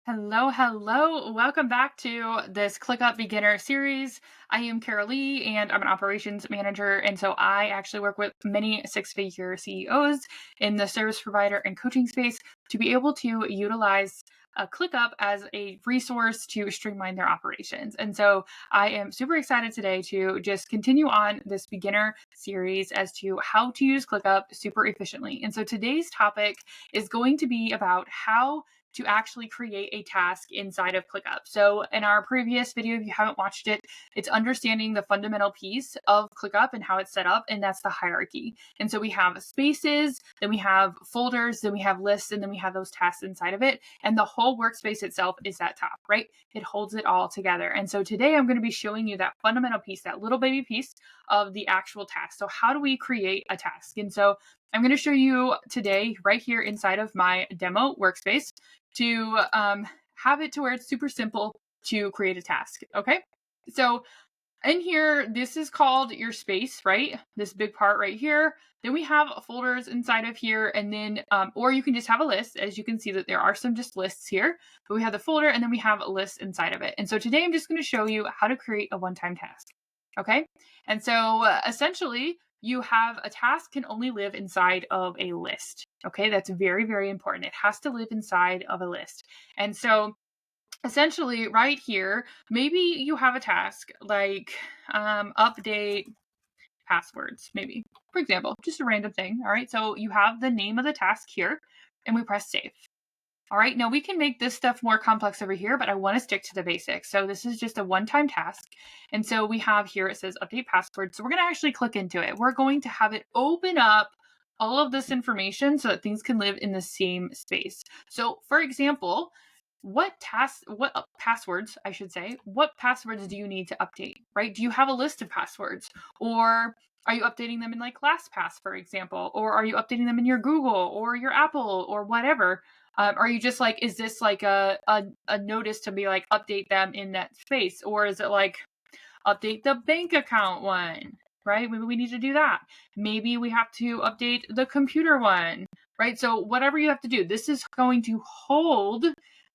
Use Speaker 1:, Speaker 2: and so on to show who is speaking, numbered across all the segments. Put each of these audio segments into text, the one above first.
Speaker 1: Hello, hello. Welcome back to this ClickUp beginner series. I am Carol Lee and I'm an operations manager. And so I actually work with many six-figure CEOs in the service provider and coaching space to be able to utilize ClickUp as a resource to streamline their operations. And so I am super excited today to just continue on this beginner series as to how to use ClickUp super efficiently. And so today's topic is going to be about how to actually create a task inside of ClickUp. So in our previous video, if you haven't watched it, it's understanding the fundamental piece of ClickUp and how it's set up, and that's the hierarchy. And so we have spaces, then we have folders, then we have lists, and then we have those tasks inside of it. And the whole workspace itself is at top, right? It holds it all together. And so today I'm going to be showing you that fundamental piece, that little baby piece of the actual task. So how do we create a task? And so I'm going to show you today right here inside of my demo workspace to have it to where it's super simple to create a task. Okay. So in here, this is called your space, right? This big part right here. Then we have folders inside of here, and then, or you can just have a list. As you can see that there are some just lists here, but we have the folder and then we have a list inside of it. And so today I'm just going to show you how to create a one-time task. Okay. And so essentially you have a task can only live inside of a list. Okay. That's very, very important. It has to live inside of a list. And so essentially right here, maybe you have a task like update passwords, maybe, for example, just a random thing. All right. So you have the name of the task here and we press save. All right, now we can make this stuff more complex over here, but I want to stick to the basics. So this is just a one-time task. And so we have here, it says update password. So we're going to actually click into it. We're going to have it open up all of this information so that things can live in the same space. So for example, what passwords, I should say, what passwords do you need to update, right? Do you have a list of passwords, or are you updating them in like LastPass, for example, or are you updating them in your Google or your Apple or whatever? Are you just like, is this like a notice to be like, update them in that space? Or is it like, update the bank account one, right? Maybe we need to do that. Maybe we have to update the computer one, right? So whatever you have to do, this is going to hold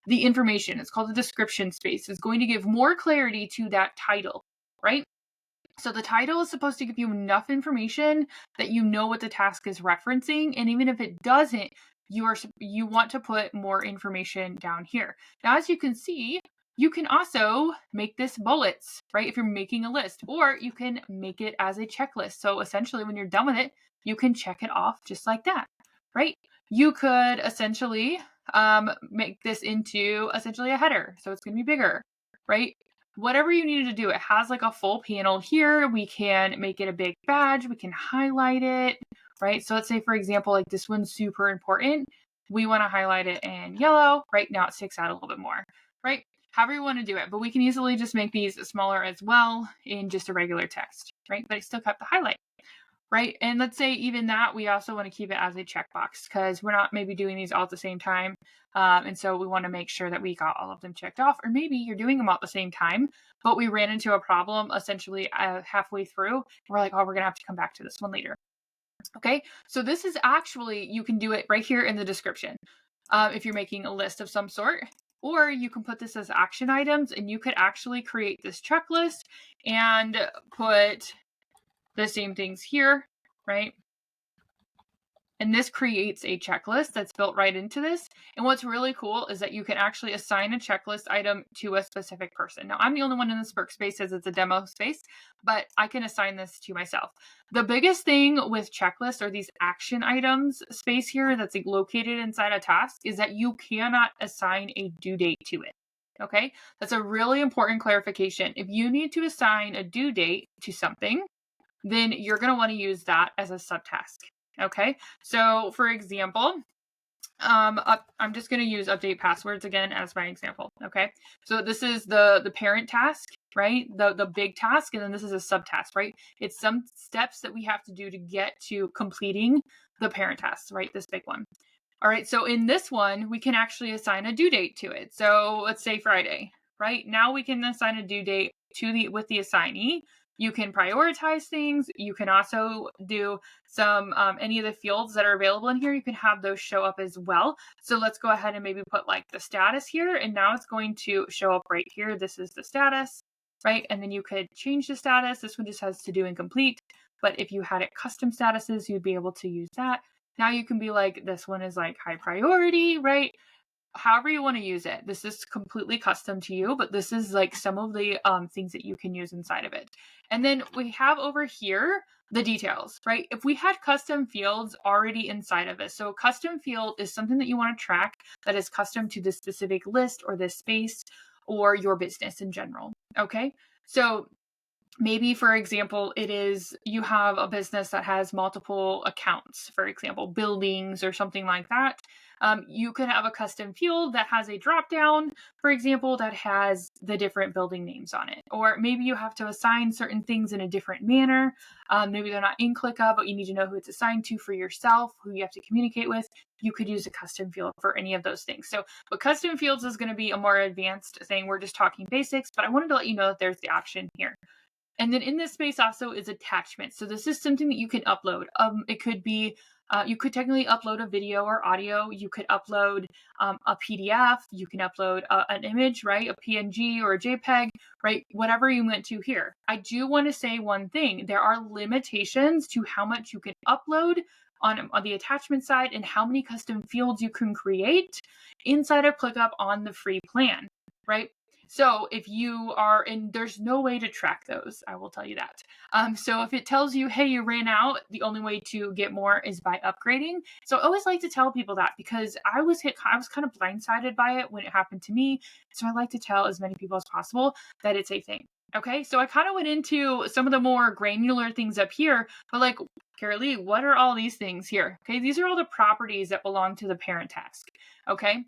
Speaker 1: the information. It's called the description space. It's going to give more clarity to that title, right? So the title is supposed to give you enough information that you know what the task is referencing. And even if it doesn't, you want to put more information down here. Now, as you can see, you can also make this bullets, right? If you're making a list, or you can make it as a checklist. So essentially when you're done with it, you can check it off just like that, right? You could essentially make this into essentially a header. So it's going to be bigger, right? Whatever you need to do, it has like a full panel here. We can make it a big badge. We can highlight it, right? So let's say, for example, like this one's super important. We want to highlight it in yellow. Right now it sticks out a little bit more, right? However you want to do it, but we can easily just make these smaller as well in just a regular text, right? But I still kept the highlight, right? And let's say even that, we also want to keep it as a checkbox because we're not maybe doing these all at the same time. And so we want to make sure that we got all of them checked off, or maybe you're doing them all at the same time, but we ran into a problem essentially halfway through. We're like, oh, we're going to have to come back to this one later. Okay. So this is actually, you can do it right here in the description. If you're making a list of some sort, or you can put this as action items, and you could actually create this checklist and put the same things here, right? And this creates a checklist that's built right into this. And what's really cool is that you can actually assign a checklist item to a specific person. Now, I'm the only one in this workspace as it's a demo space, but I can assign this to myself. The biggest thing with checklists or these action items space here that's located inside a task is that you cannot assign a due date to it. Okay, that's a really important clarification. If you need to assign a due date to something, then you're going to want to use that as a subtask. Okay, so for example, I'm just going to use update passwords again as my example. Okay, so this is the parent task, right? The big task, and then this is a subtask, right? It's some steps that we have to do to get to completing the parent task, right? This big one. All right, so in this one, we can actually assign a due date to it. So let's say Friday, right? Now we can assign a due date with the assignee. You can prioritize things. You can also do some, any of the fields that are available in here, you can have those show up as well. So let's go ahead and maybe put like the status here, and now it's going to show up right here. This is the status, right? And then you could change the status. This one just has to do incomplete, but if you had it custom statuses, you'd be able to use that. Now you can be like, this one is like high priority, right? However you want to use it. This is completely custom to you, but this is like some of the things that you can use inside of it. And then we have over here the details, right? If we had custom fields already inside of it. So a custom field is something that you want to track that is custom to this specific list or this space or your business in general. Okay. So maybe, for example, it is you have a business that has multiple accounts, for example, buildings or something like that. You can have a custom field that has a drop down, for example, that has the different building names on it. Or maybe you have to assign certain things in a different manner. Maybe they're not in ClickUp, but you need to know who it's assigned to for yourself, who you have to communicate with. You could use a custom field for any of those things. So, but custom fields is going to be a more advanced thing. We're just talking basics, but I wanted to let you know that there's the option here. And then in this space also is attachments. So this is something that you can upload. It could be, you could technically upload a video or audio. You could upload a PDF. You can upload an image, right? A PNG or a JPEG, right? Whatever you went to here. I do want to say one thing. There are limitations to how much you can upload on the attachment side and how many custom fields you can create inside of ClickUp on the free plan, right? So if you are in, there's no way to track those. I will tell you that. So if it tells you, hey, you ran out, the only way to get more is by upgrading. So I always like to tell people that because I was kind of blindsided by it when it happened to me. So I like to tell as many people as possible that it's a thing. Okay. So I kind of went into some of the more granular things up here, but like, Carolee, what are all these things here? Okay. These are all the properties that belong to the parent task. Okay.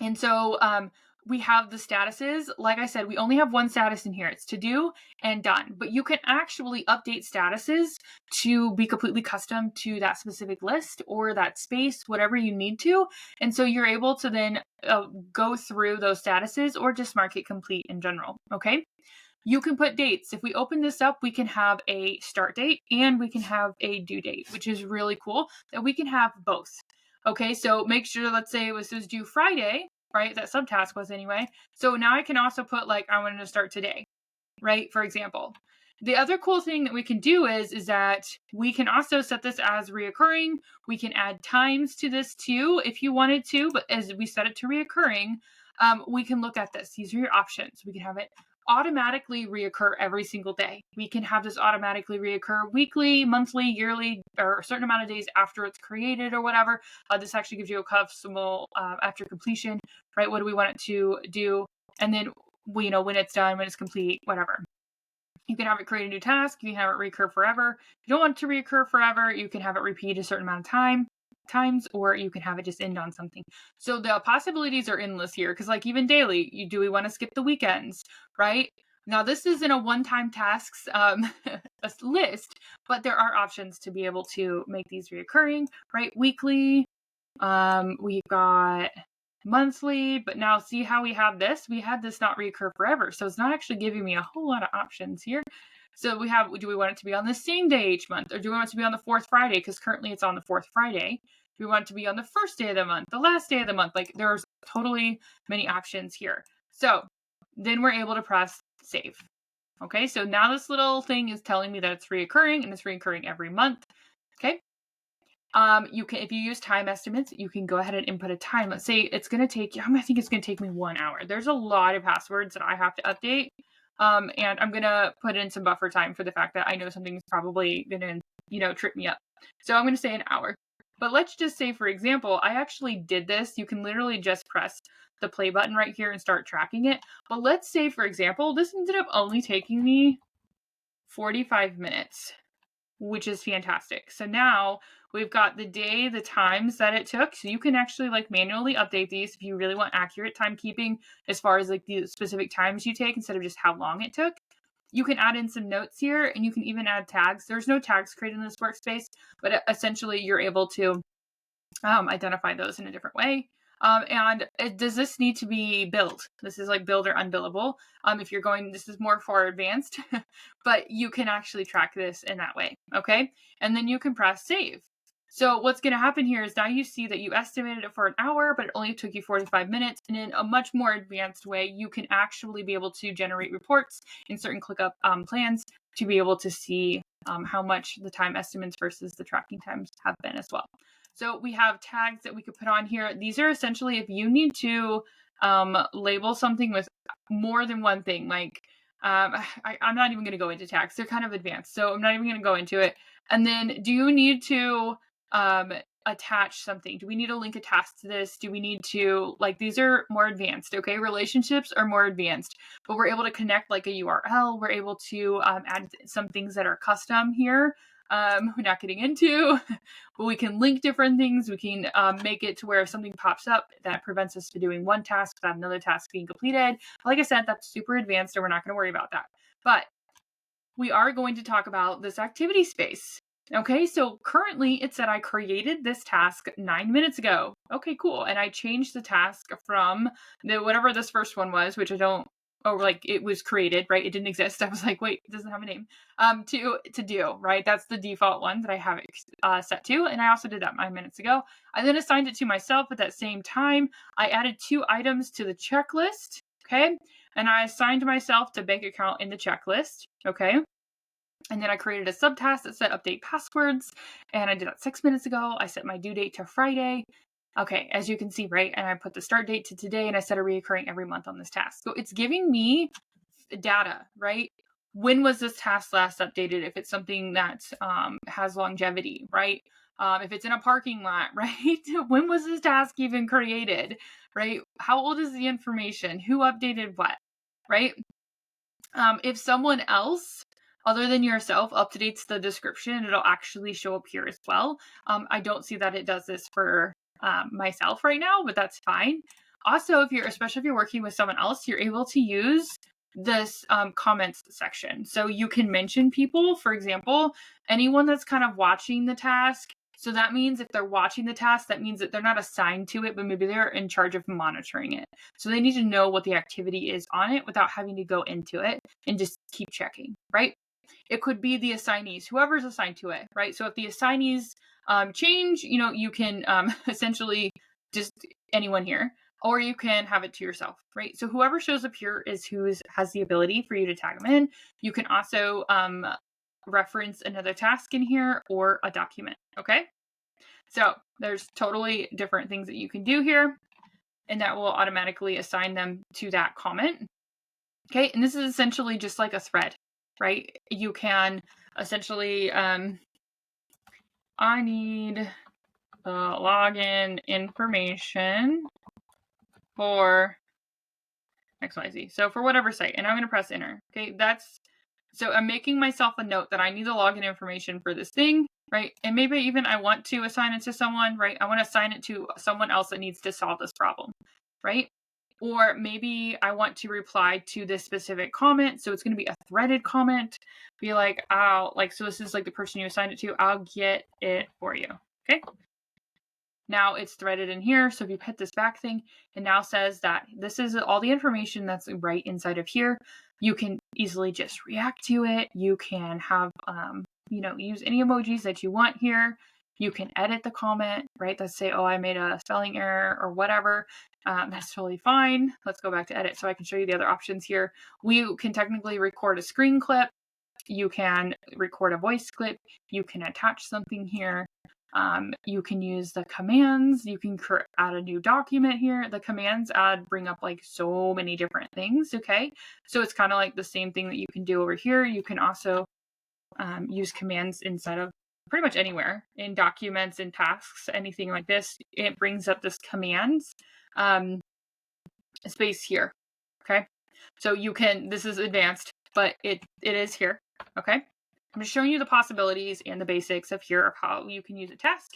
Speaker 1: And so, we have the statuses. Like I said, we only have one status in here. It's to do and done. But you can actually update statuses to be completely custom to that specific list or that space, whatever you need to. And so you're able to then go through those statuses or just mark it complete in general. Okay. You can put dates. If we open this up, we can have a start date and we can have a due date, which is really cool that we can have both. Okay. So make sure, let's say it was due Friday, right? That subtask was anyway. So now I can also put like, I wanted to start today, right? For example. The other cool thing that we can do is that we can also set this as reoccurring. We can add times to this too, if you wanted to, but as we set it to reoccurring, we can look at this. These are your options. We can have it automatically reoccur every single day. We can have this automatically reoccur weekly, monthly, yearly, or a certain amount of days after it's created or whatever. This actually gives you a customable after completion, right? What do we want it to do? And then we know when it's done, when it's complete, whatever. You can have it create a new task. You can have it recur forever. If you don't want it to reoccur forever, you can have it repeat a certain amount of times, or you can have it just end on something. So the possibilities are endless here, because like even daily, do we want to skip the weekends, right? Now this isn't a one-time tasks list, but there are options to be able to make these reoccurring, right? Weekly, we've got monthly, but now see how we have this? We had this not reoccur forever. So it's not actually giving me a whole lot of options here. So we have, do we want it to be on the same day each month? Or do we want it to be on the fourth Friday? Because currently it's on the fourth Friday. Do we want it to be on the first day of the month, the last day of the month? Like there's totally many options here. So then we're able to press save. Okay, so now this little thing is telling me that it's reoccurring and it's reoccurring every month. Okay. You can, if you use time estimates, you can go ahead and input a time. Let's say it's going to take, I think it's going to take me 1 hour. There's a lot of passwords that I have to update. And I'm going to put in some buffer time for the fact that I know something's probably going to, trip me up. So I'm going to say an hour. But let's just say, for example, I actually did this. You can literally just press the play button right here and start tracking it. But let's say, for example, this ended up only taking me 45 minutes, which is fantastic. So now we've got the day, the times that it took. So you can actually like manually update these if you really want accurate timekeeping as far as like the specific times you take instead of just how long it took. You can add in some notes here and you can even add tags. There's no tags created in this workspace, but essentially you're able to identify those in a different way. Does this need to be billed? This is like billed or unbillable. If you're going, this is more for advanced, but you can actually track this in that way. Okay. And then you can press save. So what's going to happen here is now you see that you estimated it for an hour, but it only took you 45 minutes. And in a much more advanced way, you can actually be able to generate reports in certain ClickUp plans to be able to see how much the time estimates versus the tracking times have been as well. So we have tags that we could put on here. These are essentially if you need to label something with more than one thing, like I'm not even going to go into tags. They're kind of advanced, so I'm not even going to go into it. And then do you need to attach something? Do we need a link attached to this? Do we need to, like, these are more advanced, okay? Relationships are more advanced, but we're able to connect like a URL. We're able to add some things that are custom here. We're not getting into, but we can link different things. We can make it to where if something pops up that prevents us from doing one task without another task being completed. Like I said, that's super advanced and we're not going to worry about that. But we are going to talk about this activity space. Okay, so currently it said I created this task 9 minutes ago. Okay, cool. And I changed the task from whatever this first one was, which I don't, like it was created, right? It didn't exist. I was like, wait, it doesn't have a name. To do, right? That's the default one that I have it set to. And I also did that 9 minutes ago. I then assigned it to myself at that same time. I added 2 items to the checklist. Okay. And I assigned myself to bank account in the checklist. Okay. And then I created a subtask that said update passwords. And I did that 6 minutes ago. I set my due date to Friday. Okay, as you can see, right? And I put the start date to today and I set a reoccurring every month on this task. So it's giving me data, right? When was this task last updated? If it's something that has longevity, right? If it's in a parking lot, right? When was this task even created, right? How old is the information? Who updated what, right? If someone else other than yourself updates the description, it'll actually show up here as well. I don't see that it does this for myself right now, but that's fine. Also, especially if you're working with someone else, you're able to use this comments section. So you can mention people, for example, anyone that's kind of watching the task. So that means if they're watching the task, that means that they're not assigned to it, but maybe they're in charge of monitoring it. So they need to know what the activity is on it without having to go into it and just keep checking, right? It could be the assignees, whoever's assigned to it, right? So if the assignees change, you can essentially just anyone here, or you can have it to yourself, right? So whoever shows up here is who has the ability for you to tag them in. You can also reference another task in here or a document, okay? So there's totally different things that you can do here, and that will automatically assign them to that comment. Okay, and this is essentially just like a thread, right? You can essentially, I need the login information for XYZ. So for whatever site, and I'm going to press enter. Okay, so I'm making myself a note that I need the login information for this thing, right? And maybe even I want to assign it to someone, right? I want to assign it to someone else that needs to solve this problem, right? Or maybe I want to reply to this specific comment. So it's going to be a threaded comment. Be like, so this is like the person you assigned it to. I'll get it for you. Okay. Now it's threaded in here. So if you hit this back thing, it now says that this is all the information that's right inside of here. You can easily just react to it. You can have, use any emojis that you want here. You can edit the comment, right? Let's say, I made a spelling error or whatever. That's totally fine. Let's go back to edit so I can show you the other options here. We can technically record a screen clip. You can record a voice clip. You can attach something here. You can use the commands. You can add a new document here. The commands bring up like so many different things. Okay. So it's kind of like the same thing that you can do over here. You can also use commands inside of pretty much anywhere in documents and tasks, anything like this. It brings up this commands space here. Okay. So this is advanced, but it is here. Okay. I'm just showing you the possibilities and the basics of here of how you can use a task,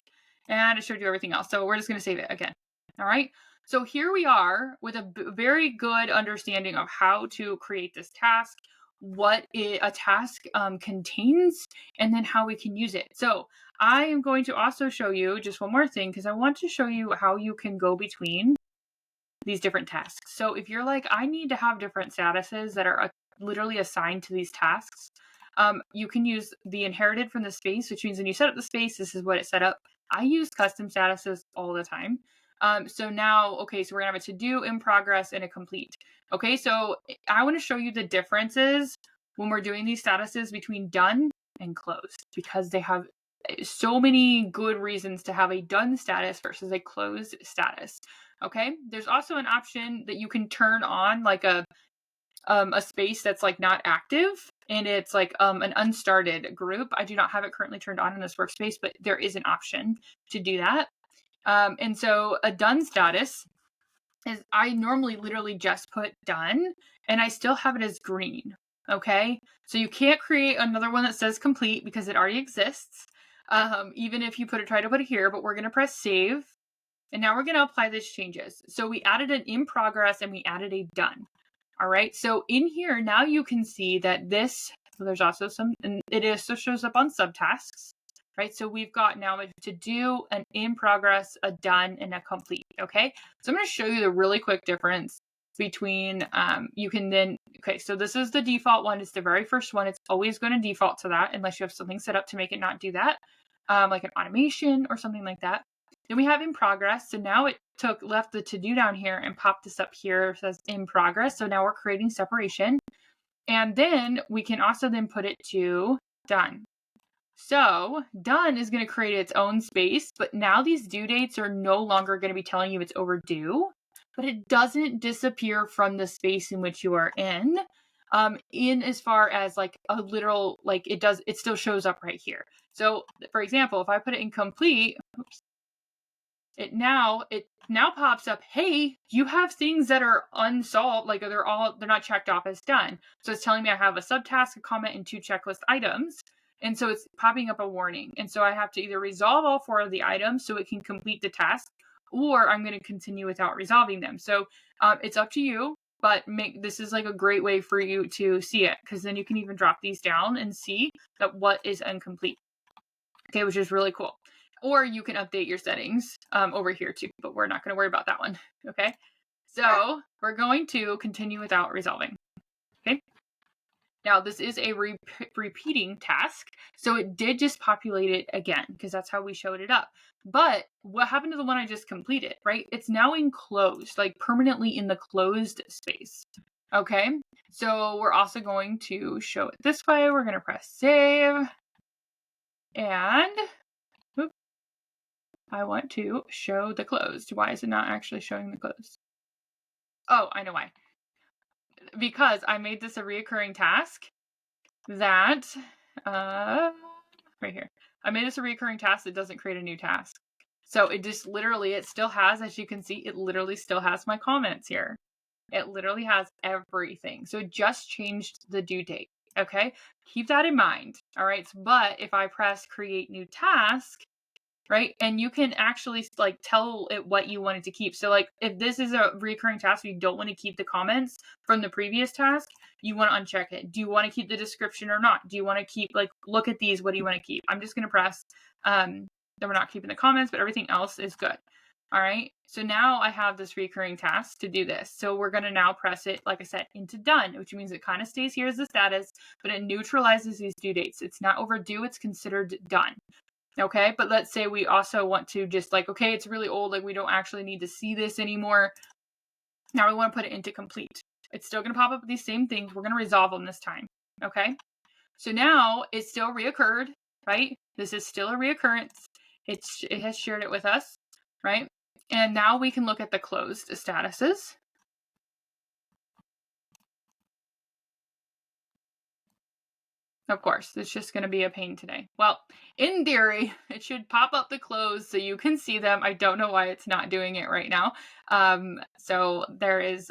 Speaker 1: and I showed you everything else. So we're just going to save it again. All right. So here we are with a very good understanding of how to create this task. what a task contains and then how we can use it. So I am going to also show you just one more thing, because I want to show you how you can go between these different tasks. So if you're like, I need to have different statuses that are literally assigned to these tasks, you can use the inherited from the space, which means when you set up the space, this is what it set up. I use custom statuses all the time. So now, okay, so we're gonna have a to do, in progress, and a complete. Okay, so I want to show you the differences when we're doing these statuses between done and closed, because they have so many good reasons to have a done status versus a closed status. Okay, there's also an option that you can turn on, like a space that's like not active, and it's like an unstarted group. I do not have it currently turned on in this workspace, but there is an option to do that. And so a done status is, I normally literally just put done, and I still have it as green. Okay, so you can't create another one that says complete because it already exists, even if you try to put it here. But we're going to press save, and now we're going to apply these changes. So we added an in progress and we added a done. All right, so in here now you can see that this, so there's also some, and it also shows up on subtasks, right? So we've got now a to do, an in progress, a done, and a complete. Okay, so I'm going to show you the really quick difference between, you can then, okay, so this is the default one. It's the very first one. It's always going to default to that unless you have something set up to make it not do that, like an automation or something like that. Then we have in progress. So now it left the to do down here and popped this up here. It says in progress. So now we're creating separation. And then we can also then put it to done. So done is going to create its own space, but now these due dates are no longer going to be telling you it's overdue, but it doesn't disappear from the space in which you are in as far as like a literal, like it still shows up right here. So for example, if I put it in complete, oops, it now pops up, hey, you have things that are unsolved, like they're not checked off as done. So it's telling me I have a subtask, a comment, and 2 checklist items. And so it's popping up a warning. And so I have to either resolve all 4 of the items so it can complete the task, or I'm going to continue without resolving them. So it's up to you, but this is like a great way for you to see it, because then you can even drop these down and see that what is incomplete. Okay, which is really cool. Or you can update your settings over here too, but we're not going to worry about that one. Okay, so we're going to continue without resolving. Okay, now this is a repeating task, so it did just populate it again because that's how we showed it up. But what happened to the one I just completed, right? It's now enclosed, like permanently in the closed space. Okay, so we're also going to show it this way. We're going to press save, and I want to show the closed. Why is it not actually showing the closed? Oh, I know why. Because I made this a reoccurring task that, right here. I made this a reoccurring task that doesn't create a new task. So it just literally, it still has, as you can see, it literally still has my comments here. It literally has everything. So it just changed the due date. Okay, keep that in mind. All right, but if I press create new task, right, and you can actually like tell it what you wanted to keep. So like if this is a recurring task, you don't want to keep the comments from the previous task, you want to uncheck it. Do you want to keep the description or not? Do you want to keep, like, look at these, what do you want to keep? I'm just going to press that we're not keeping the comments, but everything else is good. All right, so now I have this recurring task to do this. So we're going to now press it, like I said, into done, which means it kind of stays here as the status, but it neutralizes these due dates. It's not overdue, it's considered done. Okay, but let's say we also want to just like, okay, it's really old, like we don't actually need to see this anymore. Now we want to put it into complete. It's still going to pop up with these same things. We're going to resolve them this time. Okay, so now it's still reoccurred, right? This is still a reoccurrence. It has shared it with us, right? And now we can look at the closed statuses. Of course, it's just going to be a pain today. Well, in theory, it should pop up the closed so you can see them. I don't know why it's not doing it right now. So there is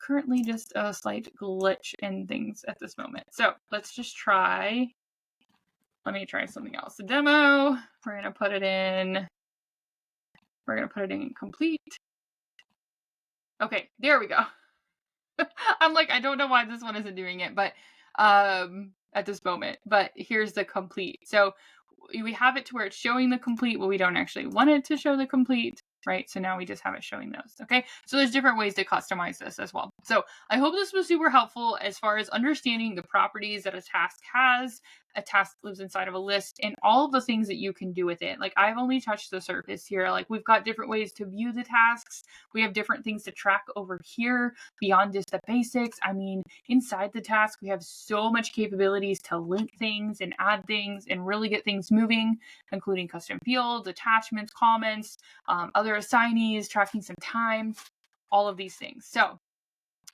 Speaker 1: currently just a slight glitch in things at this moment. So let's just try. Let me try something else. The demo, we're going to put it in. We're going to put it in complete. Okay, there we go. I'm like, I don't know why this one isn't doing it, but at this moment. But here's the complete. So we have it to where it's showing the complete, but we don't actually want it to show the complete, right? So now we just have it showing those. Okay. So there's different ways to customize this as well. So I hope this was super helpful as far as understanding the properties that a task has. A task lives inside of a list and all of the things that you can do with it. Like I've only touched the surface here. Like we've got different ways to view the tasks. We have different things to track over here beyond just the basics. I mean, inside the task, we have so much capabilities to link things and add things and really get things moving, including custom fields, attachments, comments, other assignees, tracking some time, all of these things. So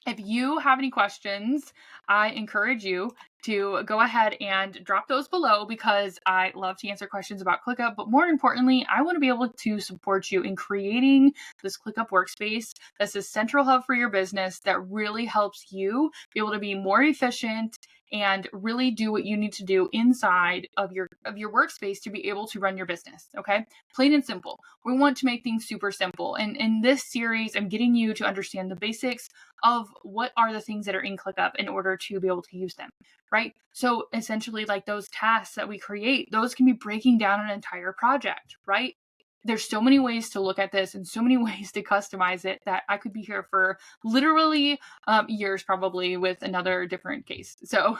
Speaker 1: if you have any questions, I encourage you to go ahead and drop those below because I love to answer questions about ClickUp. But more importantly, I want to be able to support you in creating this ClickUp workspace that's a central hub for your business that really helps you be able to be more efficient and really do what you need to do inside of your workspace to be able to run your business. Okay, plain and simple. We want to make things super simple. And in this series, I'm getting you to understand the basics of what are the things that are in ClickUp in order to be able to use them, right? So essentially, like those tasks that we create, those can be breaking down an entire project, right? There's so many ways to look at this and so many ways to customize it that I could be here for literally years probably with another different case. So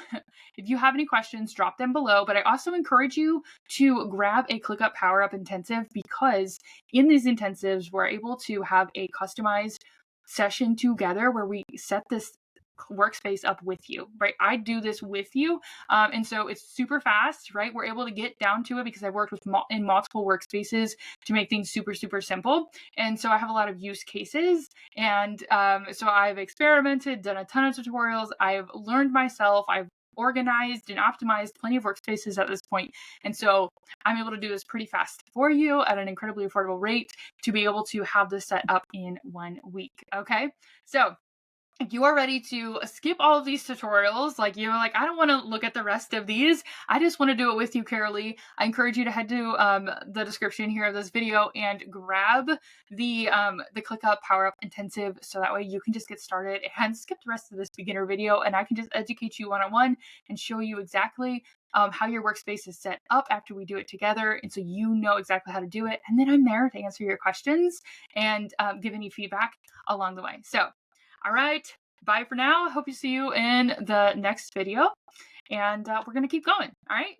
Speaker 1: if you have any questions, drop them below. But I also encourage you to grab a ClickUp Power Up Intensive because in these intensives, we're able to have a customized session together where we set this workspace up with you, right? I do this with you. And so it's super fast, right? We're able to get down to it because I've worked with in multiple workspaces to make things super, super simple. And so I have a lot of use cases. And so I've experimented, done a ton of tutorials. I've learned myself. I've organized and optimized plenty of workspaces at this point. And so I'm able to do this pretty fast for you at an incredibly affordable rate to be able to have this set up in 1 week. Okay. So if you are ready to skip all of these tutorials, like you're like, I don't want to look at the rest of these. I just want to do it with you, Carolee. I encourage you to head to the description here of this video and grab the ClickUp Power Up Intensive so that way you can just get started and skip the rest of this beginner video and I can just educate you one-on-one and show you exactly how your workspace is set up after we do it together. And so you know exactly how to do it. And then I'm there to answer your questions and give any feedback along the way. So all right, bye for now. I hope you see you in the next video and we're going to keep going. All right.